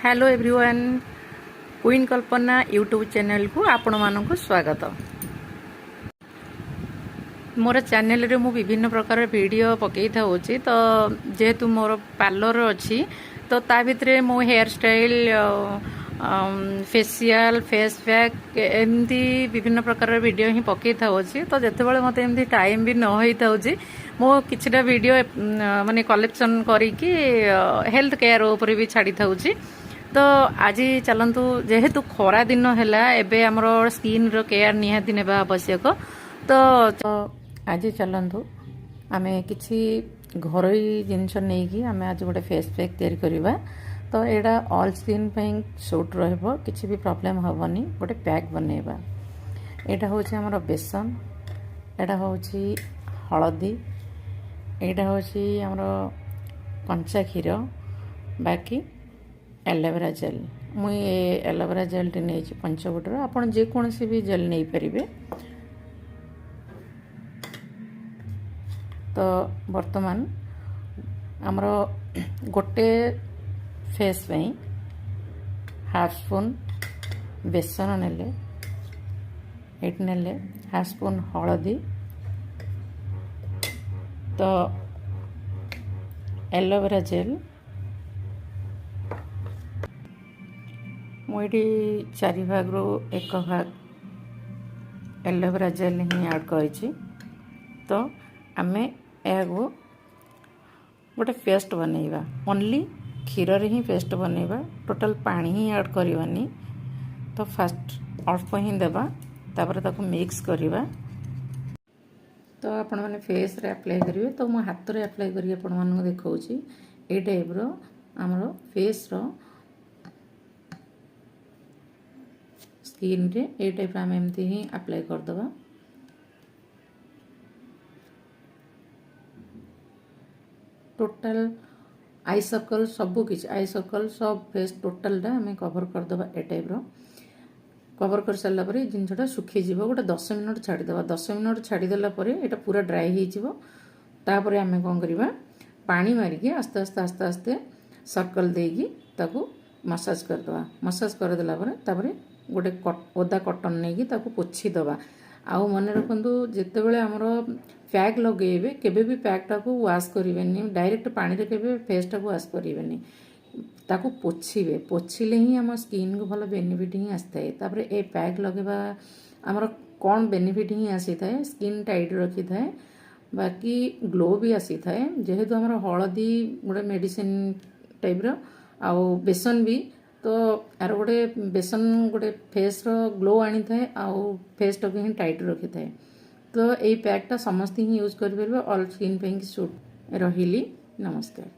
Hello everyone queen कल्पना YouTube channel को आपण मानक स्वागत। मोर चैनल रे मु विभिन्न प्रकार वीडियो पकई था तो जेहेतु मोर पार्लर अच्छी तो ता भितर मो hair style facial face pack एमती विभिन्न प्रकार वीडियो ही पकई था तो जितेबाला मत एमती टाइम भी न होता मो किछिटा वीडियो माने कलेक्शन करिकी हेल्थ केयर ऊपर भी छाड़ी था तो आज चलतु जेहेतु खरा दिन है एबे हमरो स्किन रो केयर निहाती नेबा आवश्यक तो आज चलतु आमे किछि घरोई जिनस नहीं आमे आज गोटे फेस पैक तैयारी करबा तो एडा ऑल स्किन पे सूट रहबो किछि भी प्रॉब्लम हबनी गोटे पैक बनेबा। एडा होछि हमरो बेसन, एडा होछि हळदी, एडा होछि हमरो कंचा क्षीर, बाकी एलोवेरा जेल मुई एलोवेरा जेल टी नहीं पंचवटर आपन जे कोनसी भी जेल नहीं परिबे। तो वर्तमान हमरो गोटे फेस पे हाफ स्पून बेसन नेले एट नेले हाफ स्पून हळदी तो एलोवेरा जेल मुझे 4 भाग रो 1 भाग एलोवेरा जेल ही ऐड करी तो आमे एगो गोटे पेस्ट बनैबा ओनली क्षीर रे ही पेस्ट बनैबा टोटल पानी ही ऐड करवानी। तो फास्ट अल्प ही देबा तापर ताको मिक्स करबा। तो आपण माने फेस रे अप्लाई करिवे तो मो हाथ रे अप्लाई करी आपण मानक देखौची ए टाइप रो हमरो फेस रो स्किन रे ए टाइप आम एमती ही अप्लाई कर दबा। टोटल आई सर्कल सबू किछ आई सर्कल सब फेस टोटल टा हमें कवर कर दबा ए टाइप रो कवर कर सारा पर जिनटा सुखी जीव गोटे 10 मिनट छाड़ी दबा। 10 मिनट छाड़ी देला परे एटा पूरा ड्राई हो जीवो तापर आमे कोन करबा पानी मारिकी आस्ते आस्ते आस्ते आस्ते सर्कल देगी ताको मसाज कर दबा। मसाज कर देला परे तापर गोटे ओदा कॉटन नहीं ताको पोछी दबा। आउ मन रखु जिते बड़े आमर पैक लगे केबे भी पैक टाक वाश करें डायरेक्ट पानी रे केबे फेस टाक वाश करें ताको पोछिबे पोछिले ही आम स्किन को भल बेनिफिट ही आसी थाए। तापर ए पैक लगेबा आमर कौन बेनिफिट ही आसी थाए स्किन टाइट रखी थाए बाकी ग्लो भी आसी थाए जेहेतु आमर हळदी गोटे मेडिसिन टाइप रो आउ बेसन भी तो यार गोटे बेसन गोटे फेस रो ग्लो आनी थाए आउ फेस टाक ही टाइट रखी थाए। तो यही पैकटा समस्त ही यूज कर ऑल स्किन पे सूट रही। नमस्कार।